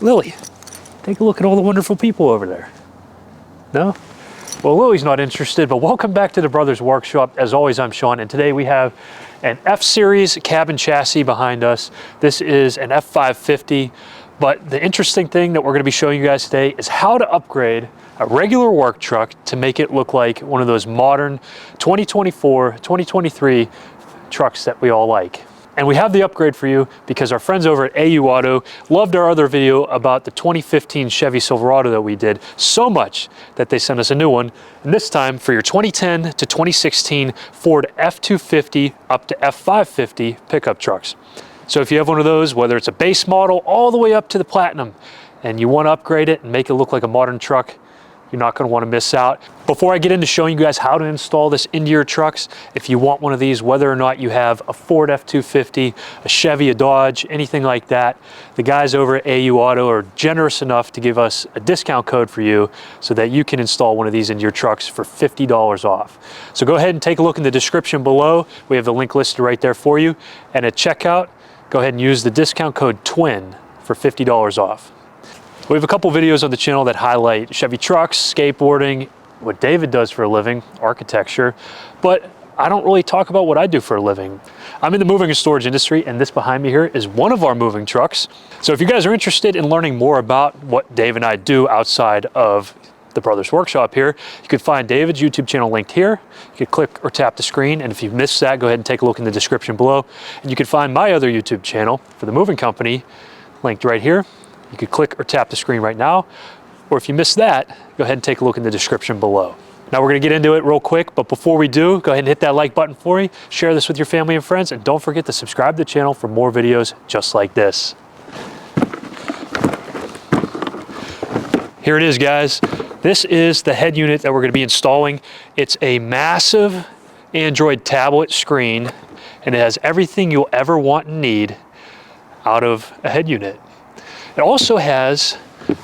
Lily, take a look at all the wonderful people over there. No? Well, Lily's not interested, but welcome back to the Brothers Workshop. As always, I'm Sean, and today we have an F-Series cabin chassis behind us. This is an F550, but the interesting thing that we're going to be showing you guys today is how to upgrade a regular work truck to make it look like one of those modern 2024, 2023 trucks that we all like. And we have the upgrade for you because our friends over at AU Auto loved our other video about the 2015 Chevy Silverado that we did so much that they sent us a new one. And this time for your 2010 to 2016 Ford F250 up to F550 pickup trucks. So if you have one of those, whether it's a base model all the way up to the Platinum, and you want to upgrade it and make it look like a modern truck, you're not going to want to miss out. Before I get into showing you guys how to install this into your trucks, if you want one of these, whether or not you have a Ford F250, a Chevy, a Dodge, anything like that, the guys over at AU Auto are generous enough to give us a discount code for you so that you can install one of these into your trucks for $50 off. So go ahead and take a look in the description below. We have the link listed right there for you. And at checkout, go ahead and use the discount code TWIN for $50 off. We have a couple videos on the channel that highlight Chevy trucks, skateboarding, what David does for a living, architecture, but I don't really talk about what I do for a living. I'm in the moving and storage industry, and this behind me here is one of our moving trucks. So if you guys are interested in learning more about what Dave and I do outside of the Brothers Workshop here, you could find David's YouTube channel linked here. You could click or tap the screen, and if you've missed that, go ahead and take a look in the description below. And you can find my other YouTube channel for the moving company linked right here. You could click or tap the screen right now, or if you missed that, go ahead and take a look in the description below. Now we're gonna get into it real quick, but before we do, go ahead and hit that like button for me, share this with your family and friends, and don't forget to subscribe to the channel for more videos just like this. Here it is, guys. This is the head unit that we're gonna be installing. It's a massive Android tablet screen, and it has everything you'll ever want and need out of a head unit. It also has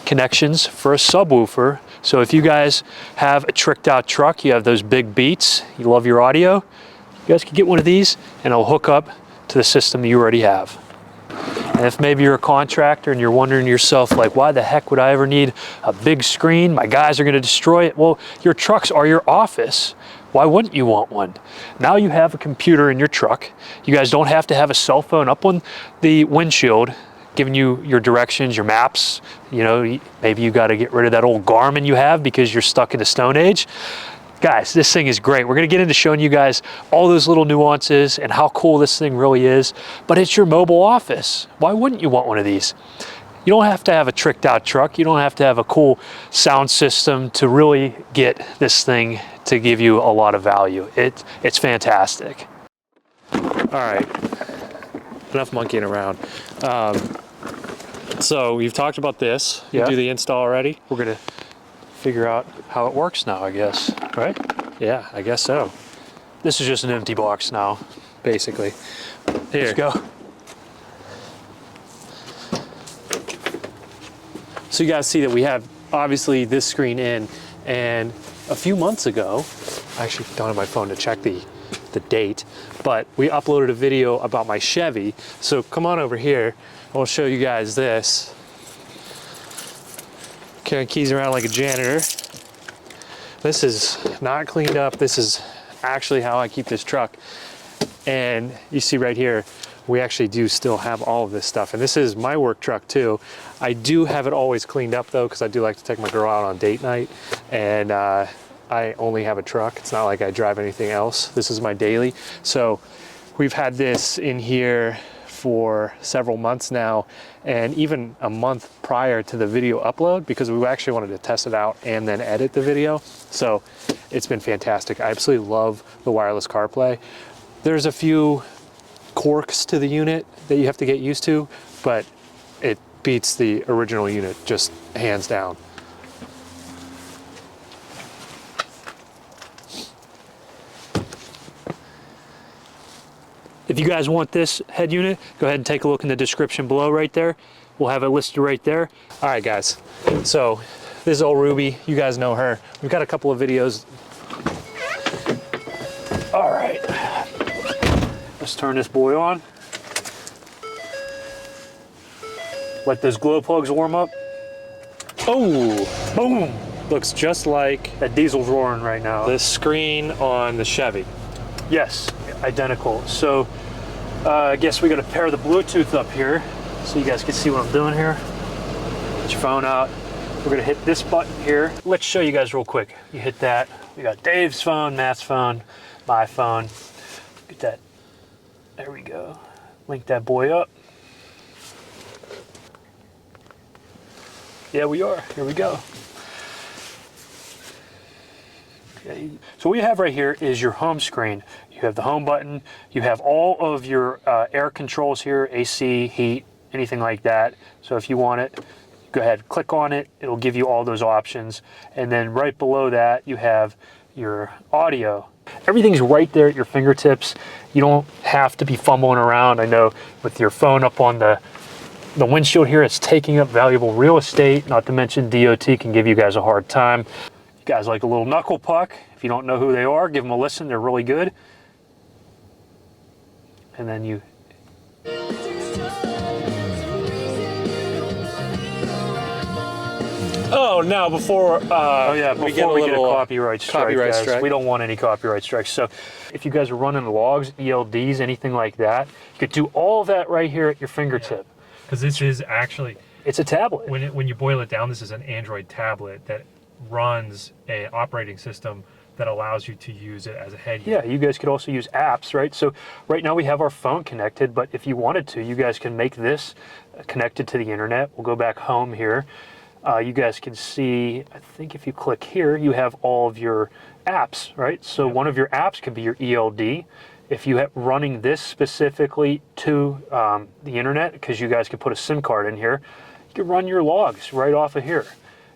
connections for a subwoofer. So if you guys have a tricked out truck, you have those big beats, you love your audio, you guys can get one of these and it'll hook up to the system that you already have. And if maybe you're a contractor and you're wondering to yourself, like, why the heck would I ever need a big screen? My guys are gonna destroy it. Well, your trucks are your office. Why wouldn't you want one? Now you have a computer in your truck. You guys don't have to have a cell phone up on the windshield giving you your directions, your maps. You know, maybe you got to get rid of that old Garmin you have because you're stuck in the Stone Age. Guys, this thing is great. We're going to get into showing you guys all those little nuances and how cool this thing really is, but it's your mobile office. Why wouldn't you want one of these? You don't have to have a tricked out truck. You don't have to have a cool sound system to really get this thing to give you a lot of value. It's fantastic. All right, enough monkeying around. So we've talked about this. You do the install already. We're gonna figure out how it works now, I guess, right? Yeah, I guess so. This is just an empty box now, basically. Here. Let's go. So you guys see that we have obviously this screen in, and a few months ago, I actually don't have my phone to check the date, but we uploaded a video about my Chevy. So come on over here. I'll show you guys this. Carrying keys around like a janitor. This is not cleaned up. This is actually how I keep this truck. And you see right here, we actually do still have all of this stuff. And this is my work truck too. I do have it always cleaned up though, because I do like to take my girl out on date night. And I only have a truck. It's not like I drive anything else. This is my daily. So we've had this in here for several months now, and even a month prior to the video upload, because we actually wanted to test it out and then edit the video. So it's been fantastic. I absolutely love the wireless CarPlay. There's a few quirks to the unit that you have to get used to, but it beats the original unit just hands down. If you guys want this head unit, go ahead and take a look in the description below right there. We'll have it listed right there. All right, guys. So this is old Ruby. You guys know her. We've got a couple of videos. All right. Let's turn this boy on. Let those glow plugs warm up. Oh, Boom! looks just like That diesel's roaring right now. the screen on the Chevy. Yes, identical. So I guess we got to pair the Bluetooth up here so you guys can see what I'm doing here. Get your phone out. We're gonna hit this button here. Let's show you guys real quick. You hit that. We got Dave's phone, Matt's phone, my phone. Get that. There we go. Link that boy up. Yeah, we are. Here we go. Okay. So what you have right here is your home screen. You have the home button. You have all of your air controls here, AC, heat, anything like that. So if you want it, go ahead, click on it. It'll give you all those options. And then right below that, you have your audio. Everything's right there at your fingertips. You don't have to be fumbling around. I know with your phone up on the windshield here, it's taking up valuable real estate, not to mention DOT can give you guys a hard time. You guys like a little knuckle puck. If you don't know who they are, give them a listen. They're really good. And then you... Oh, now before before we get a copyright strike, guys, we don't want any copyright strikes. So if you guys are running logs, ELDs, anything like that, you could do all of that right here at your fingertip. Because this is actually, it's a tablet. when you boil it down, this is an Android tablet that runs a operating system that allows you to use it as a head unit. Yeah, you guys could also use apps, right? So right now we have our phone connected, but if you wanted to, you guys can make this connected to the internet. We'll go back home here. You guys can see, I think if you click here, you have all of your apps, right? So one of your apps could be your ELD. If you have running this specifically to the internet, because you guys could put a SIM card in here, you can run your logs right off of here.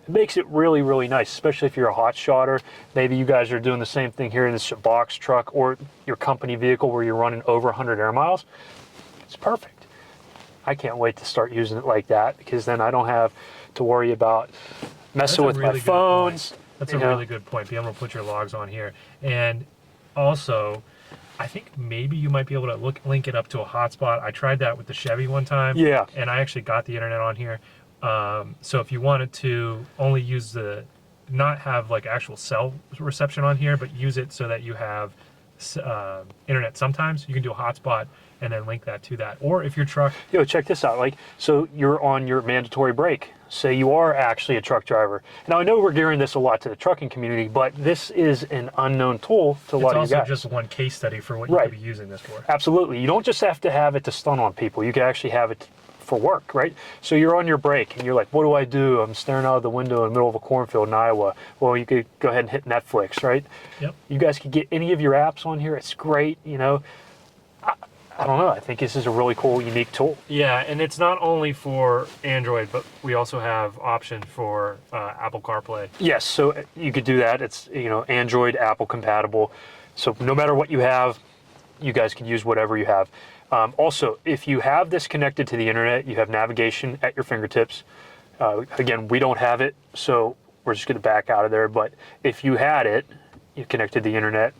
It makes it really, really nice, especially if you're a hot shotter. Maybe you guys are doing the same thing here in this box truck or your company vehicle where you're running over 100 air miles. It's perfect. I can't wait to start using it like that, because then I don't have to worry about messing with my phones. That's a really good point. Be able to put your logs on here. And also, I think maybe you might be able to link it up to a hotspot. I tried that with the Chevy one time. Yeah. And I actually got the internet on here. So if you wanted to only use not have like actual cell reception on here, but use it so that you have internet sometimes, you can do a hotspot and then link that to that. Or if your truck... Yo, check this out. Like, so you're on your mandatory break. Say you are actually a truck driver. Now, I know we're gearing this a lot to the trucking community, but this is an unknown tool to a lot of you guys. It's also just one case study for what you could be using this for. Absolutely. You don't just have to have it to stun on people. You can actually have it for work, right? So you're on your break and you're like, what do I do? I'm staring out of the window in the middle of a cornfield in Iowa. Well, you could go ahead and hit Netflix, right? Yep. You guys could get any of your apps on here. It's great, you know. I don't know. I think this is a really cool, unique tool. Yeah, and it's not only for Android, but we also have option for Apple Carplay. Yes, so you could do that. It's, you know, Android, Apple compatible. So no matter what you have, you guys can use whatever you have. Also, if you have this connected to the internet, you have navigation at your fingertips. Again, we don't have it, so we're just going to back out of there. But if you had it, you connected to the internet.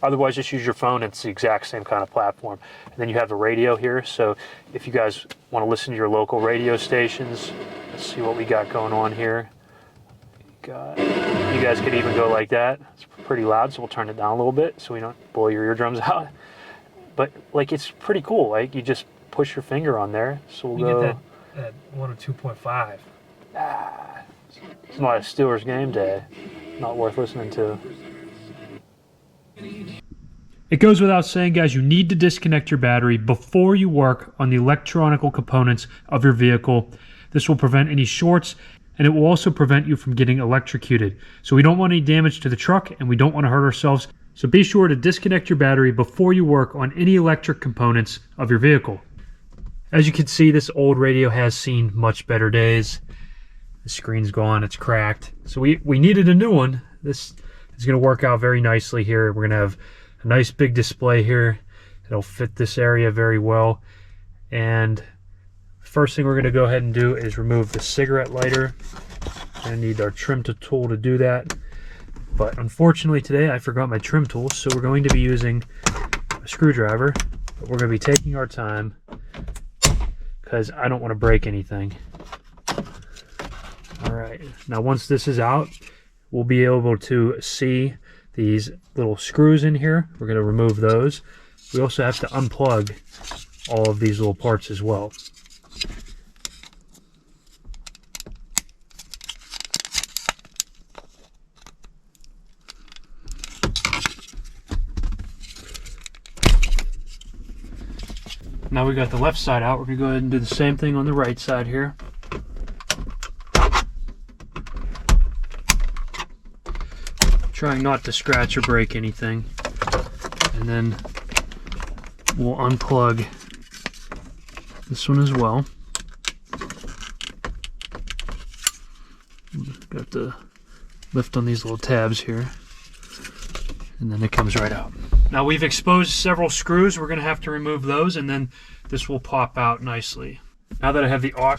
Otherwise, just use your phone. It's the exact same kind of platform. And then you have the radio here. So if you guys want to listen to your local radio stations, let's see what we got going on here. You guys could even go like that. It's pretty loud, so we'll turn it down a little bit so we don't blow your eardrums out. But like, it's pretty cool. Like, you just push your finger on there. So we'll go. Get that 102.5. It's not a Steelers game day. Not worth listening to. It goes without saying, guys, you need to disconnect your battery before you work on the electronical components of your vehicle. This will prevent any shorts, and it will also prevent you from getting electrocuted. So we don't want any damage to the truck, and we don't want to hurt ourselves. So be sure to disconnect your battery before you work on any electric components of your vehicle. As you can see, this old radio has seen much better days. The screen's gone, it's cracked. So we needed a new one. This is going to work out very nicely here. We're going to have a nice big display here. It'll fit this area very well. And first thing we're going to go ahead and do is remove the cigarette lighter. I need our trim tool to do that. But unfortunately today I forgot my trim tools, so we're going to be using a screwdriver. But we're going to be taking our time because I don't want to break anything. right, now once this is out, we'll be able to see these little screws in here. We're going to remove those. We also have to unplug all of these little parts as well. Now we got the left side out, we're going to go ahead and do the same thing on the right side here. Trying not to scratch or break anything. And then we'll unplug this one as well. Got the lift on these little tabs here. And then it comes right out. Now we've exposed several screws. We're going to have to remove those, and then this will pop out nicely. Now that I have the aux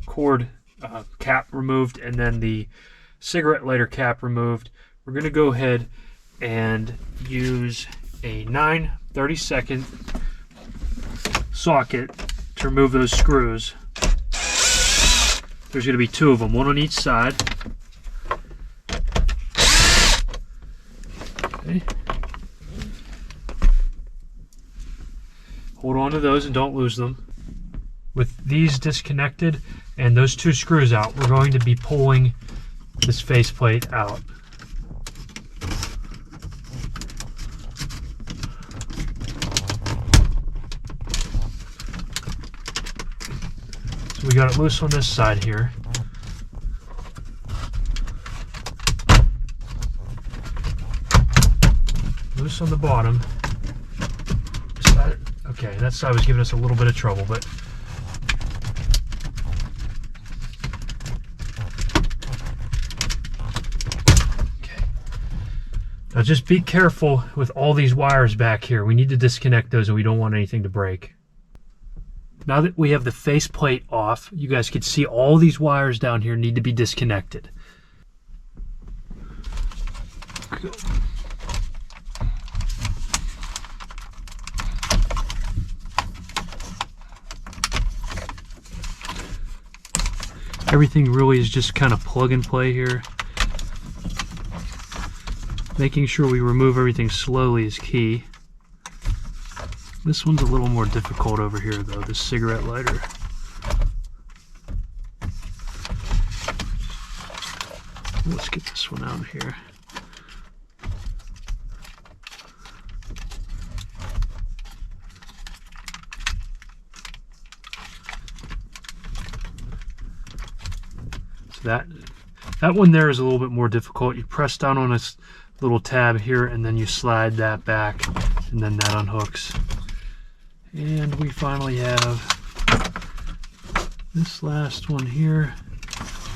cord cap removed and then the cigarette lighter cap removed, we're going to go ahead and use a 9/32 socket to remove those screws. There's going to be two of them, one on each side. Okay. Hold on to those and don't lose them. With these disconnected and those two screws out, we're going to be pulling this faceplate out. So we got it loose on this side here. Loose on the bottom. This side, okay, that side was giving us a little bit of trouble, but okay. Now just be careful with all these wires back here. We need to disconnect those and we don't want anything to break. Now that we have the faceplate off, you guys can see all these wires down here need to be disconnected. Good. Everything really is just kind of plug and play here. Making sure we remove everything slowly is key. This one's a little more difficult over here though, this cigarette lighter. Let's get this one out here. So that one there is a little bit more difficult. You press down on this little tab here and then you slide that back and then that unhooks. And we finally have this last one here.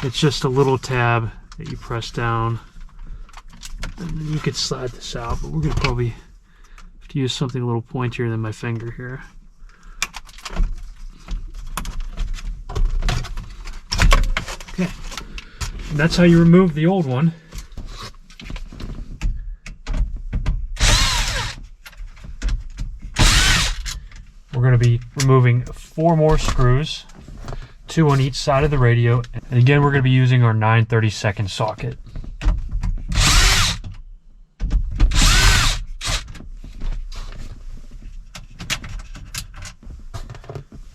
It's just a little tab that you press down and then you could slide this out, but we're going to probably have to use something a little pointier than my finger here. Okay, and that's how you remove the old one. We're going to be removing 4 more screws, 2 on each side of the radio, and again we're going to be using our 9/32 socket.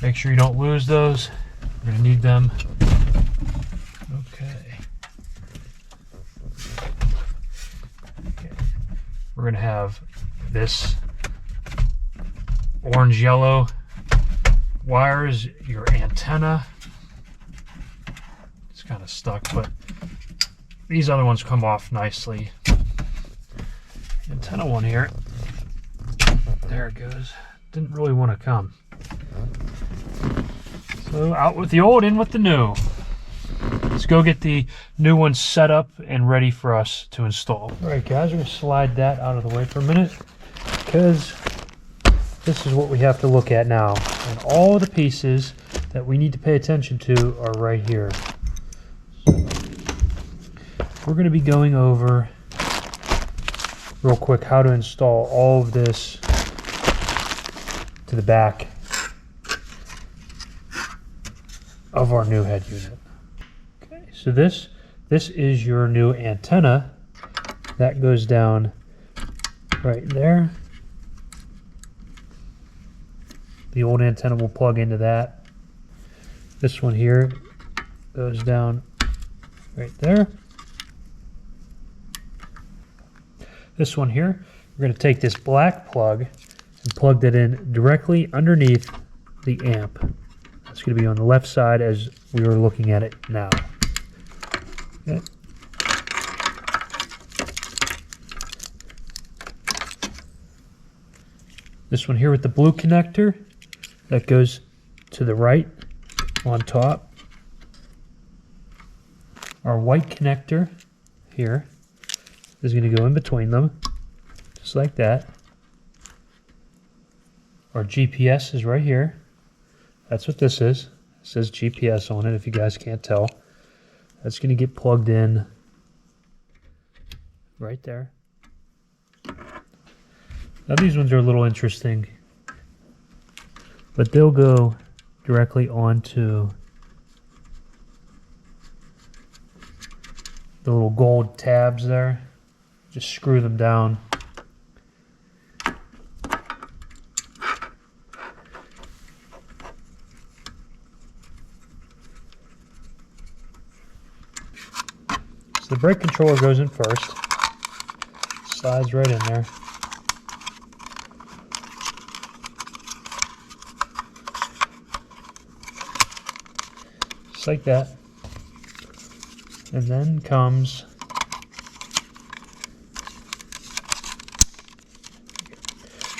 Make sure you don't lose those. We're going to need them. Okay. We're going to have this orange yellow wires, your antenna. It's kind of stuck, but these other ones come off nicely. The antenna one here, there it goes. Didn't really want to come. So out with the old, in with the new. Let's go get the new one set up and ready for us to install. All right guys, we're going to slide that out of the way for a minute because this is what we have to look at now. And all the pieces that we need to pay attention to are right here. So we're going to be going over real quick how to install all of this to the back of our new head unit. Okay. So this is your new antenna. That goes down right there. The old antenna will plug into that. This one here goes down right there. This one here, we're going to take this black plug and plug that in directly underneath the amp. It's going to be on the left side as we were looking at it now. Okay. This one here with the blue connector, that goes to the right on top. Our white connector here is going to go in between them, just like that. Our GPS is right here. That's what this is. It says GPS on it, if you guys can't tell. That's going to get plugged in right there. Now these ones are a little interesting, but they'll go directly onto the little gold tabs there. Just screw them down. So the brake controller goes in first. Slides right in there. Just like that. And then comes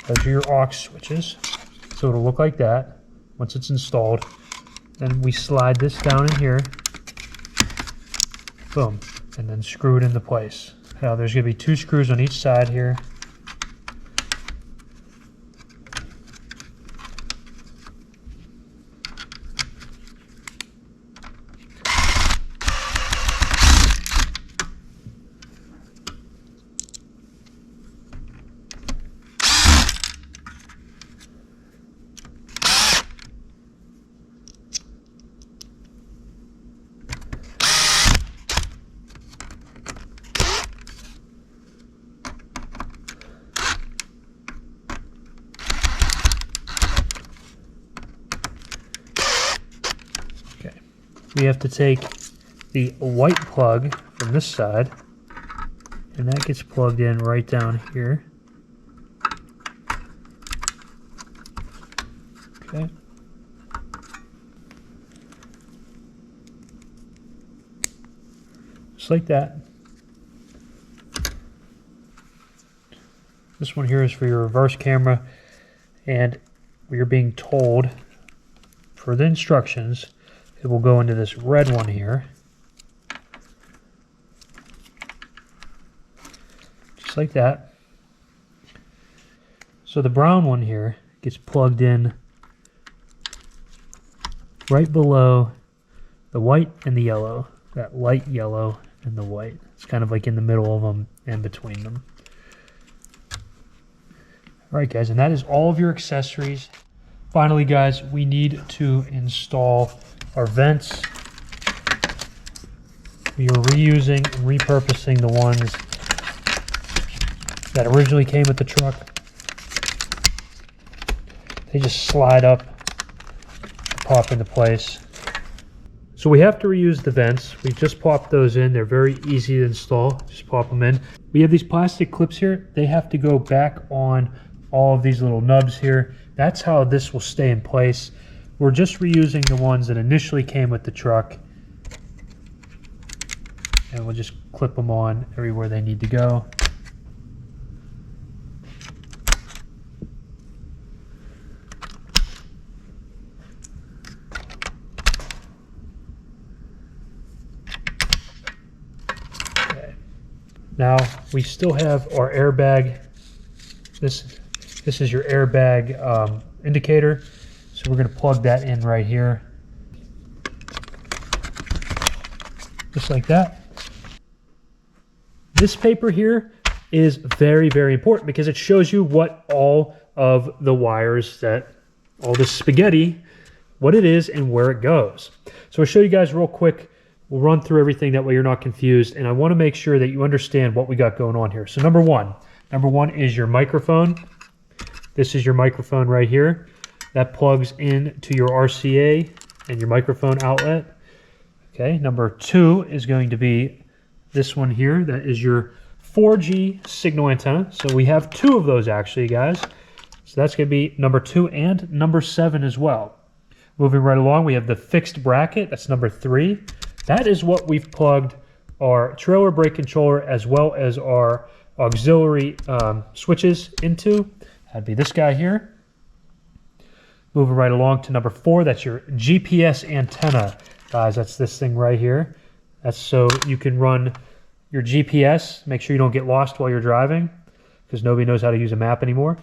those are your aux switches. So it'll look like that once it's installed. Then we slide this down in here. Boom. And then screw it into place. Now there's going to be 2 screws on each side here. We have to take the white plug from this side, and that gets plugged in right down here. Okay. Just like that. This one here is for your reverse camera, and we are being told for the instructions it will go into this red one here. Just like that. So the brown one here gets plugged in right below the white and the yellow. That light yellow and the white. It's kind of like in the middle of them and between them. Alright guys, and that is all of your accessories. Finally guys, we need to install our vents. We are reusing and repurposing the ones that originally came with the truck. They just slide up, pop into place. So we have to reuse the vents. We just popped those in. They're very easy to install. Just pop them in. We have these plastic clips here. They have to go back on all of these little nubs here. That's how this will stay in place. We're just reusing the ones that initially came with the truck, and we'll just clip them on everywhere they need to go. Okay. Now we still have our airbag. This is your airbag indicator. So we're going to plug that in right here. Just like that. This paper here is very, very important because it shows you what all of the wires, all this spaghetti, what it is and where it goes. So I'll show you guys real quick We'll run through everything, that way you're not confused, and I want to make sure that you understand what we got going on here. So number one is your microphone. This is your microphone right here. That plugs in to your RCA and your microphone outlet. Okay, number two is going to be this one here. That is your 4G signal antenna. So we have two of those actually, guys. So that's going to be number 2 and number 7 as well. Moving right along, we have the fixed bracket. That's number 3. That is what we've plugged our trailer brake controller as well as our auxiliary switches into. That'd be this guy here. Moving right along to number 4, that's your GPS antenna. Guys, that's this thing right here. That's so you can run your GPS, make sure you don't get lost while you're driving, because nobody knows how to use a map anymore.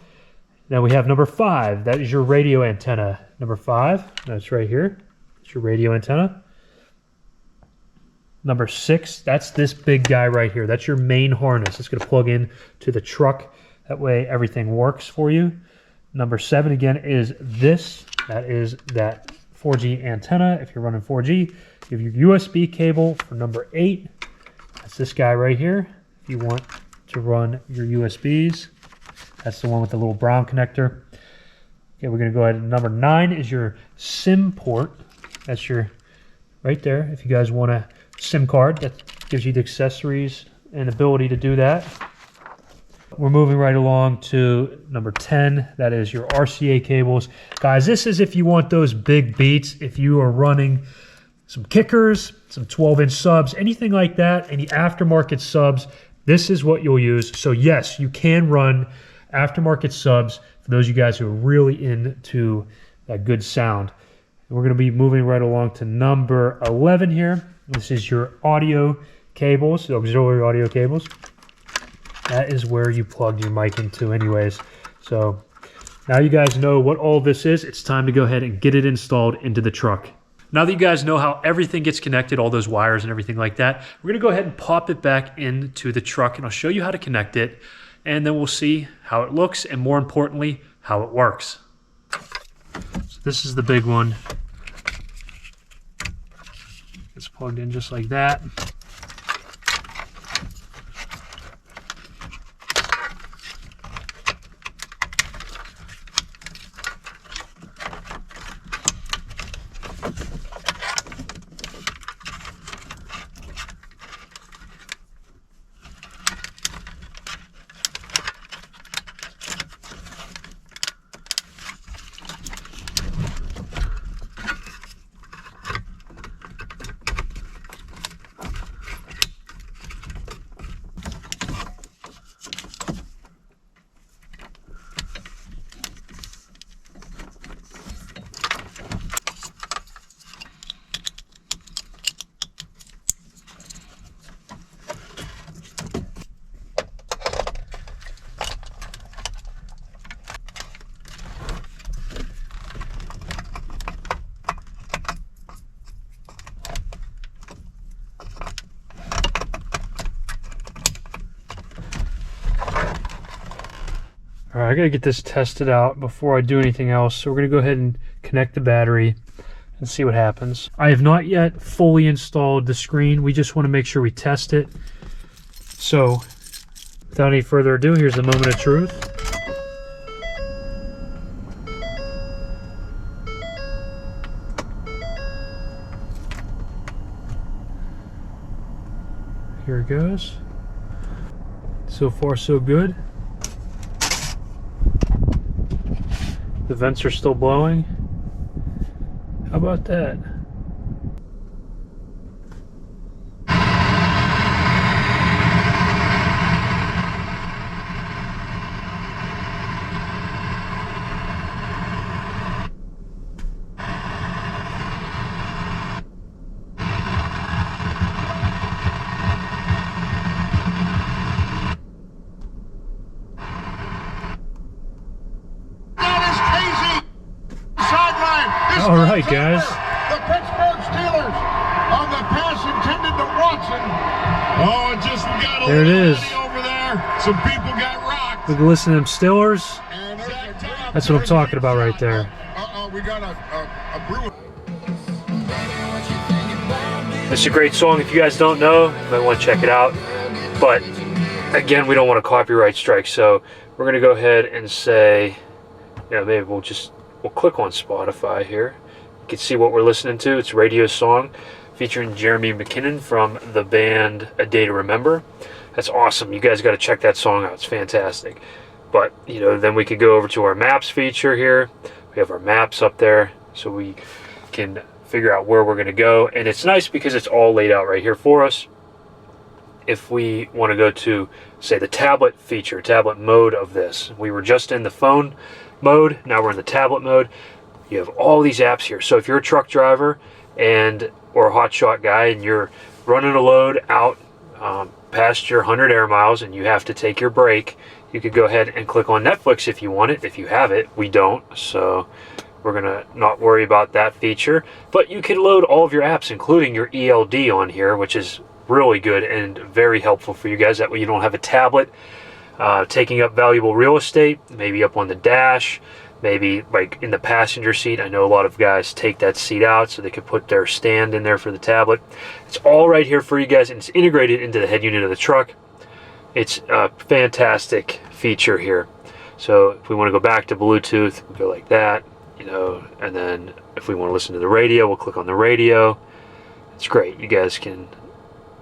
Now we have number 5, that is your radio antenna. Number 5, that's right here. It's your radio antenna. Number 6, that's this big guy right here. That's your main harness. It's going to plug in to the truck. That way everything works for you. Number 7 again is this. That is that 4G antenna. If you're running 4G, you have your USB cable for number 8. That's this guy right here. If you want to run your USBs, that's the one with the little brown connector. Okay, we're going to go ahead and number 9 is your SIM port. That's your right there. If you guys want a SIM card, that gives you the accessories and ability to do that. We're moving right along to number 10. That is your RCA cables. Guys, this is if you want those big beats, if you are running some kickers, some 12-inch subs, anything like that, any aftermarket subs, this is what you'll use. So yes, you can run aftermarket subs for those of you guys who are really into that good sound. And we're going to be moving right along to number 11 here. This is your audio cables, the auxiliary audio cables. That is where you plug your mic into anyways. So now you guys know what all this is. It's time to go ahead and get it installed into the truck. Now that you guys know how everything gets connected, all those wires and everything like that, we're gonna go ahead and pop it back into the truck and I'll show you how to connect it, and then we'll see how it looks and more importantly, how it works. So this is the big one. It's plugged in just like that. All right, I gotta get this tested out before I do anything else. So we're gonna go ahead and connect the battery and see what happens. I have not yet fully installed the screen. We just wanna make sure we test it. So without any further ado, here's the moment of truth. Here it goes. So far, so good. The vents are still blowing. How about that? All right, guys. The Pittsburgh Steelers on the pass intended to Watson. Oh, it just got a There it is. over there. Some people got rocked. Look, listen to them Steelers. And That's what I'm talking about right there. We got a brew. Baby, what you think about me? It's a great song. If you guys don't know, you might want to check it out. But again, we don't want a copyright strike, so we're going to go ahead and say, maybe we'll click on Spotify here. You can see what we're listening to. It's Radio Song featuring Jeremy McKinnon from the band A Day to Remember. That's awesome. You guys got to check that song out. It's fantastic. But, then we could go over to our maps feature here. We have our maps up there, so we can figure out where we're going to go. And it's nice because it's all laid out right here for us. If we want to go to, say, the tablet feature, tablet mode of this. We were just in the phone mode. Now we're in the tablet mode. You have all these apps here. So if you're a truck driver or a hotshot guy and you're running a load out past your 100 air miles and you have to take your break, you could go ahead and click on Netflix if you want it. If you have it, we don't. So we're going to not worry about that feature. But you can load all of your apps, including your ELD on here, which is really good and very helpful for you guys. That way you don't have a tablet taking up valuable real estate, maybe up on the dash, maybe like in the passenger seat. I know a lot of guys take that seat out so they could put their stand in there for the tablet. It's all right here for you guys, and it's integrated into the head unit of the truck. It's a fantastic feature here. So if we want to go back to Bluetooth, we go like that, and then if we want to listen to the radio, we'll click on the radio. It's great. You guys can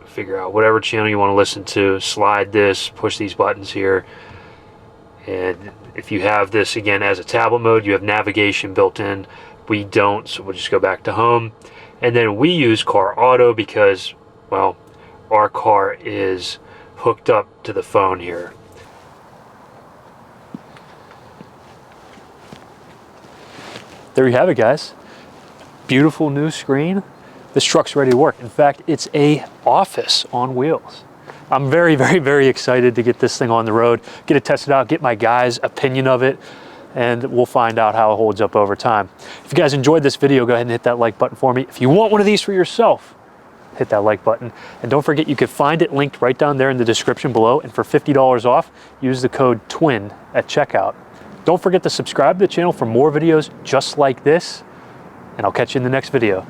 figure out whatever channel you want to listen to, slide this, push these buttons here. And if you have this again as a tablet mode, you have navigation built in. We don't, so we'll just go back to home. And then we use AuCar Auto because, well, our car is hooked up to the phone here. There you have it, guys. Beautiful new screen. This truck's ready to work. In fact, it's a office on wheels. I'm very, very, very excited to get this thing on the road, get it tested out, get my guys' opinion of it, and we'll find out how it holds up over time. If you guys enjoyed this video, go ahead and hit that like button for me. If you want one of these for yourself, hit that like button. And don't forget, you can find it linked right down there in the description below. And for $50 off, use the code TWIN at checkout. Don't forget to subscribe to the channel for more videos just like this, and I'll catch you in the next video.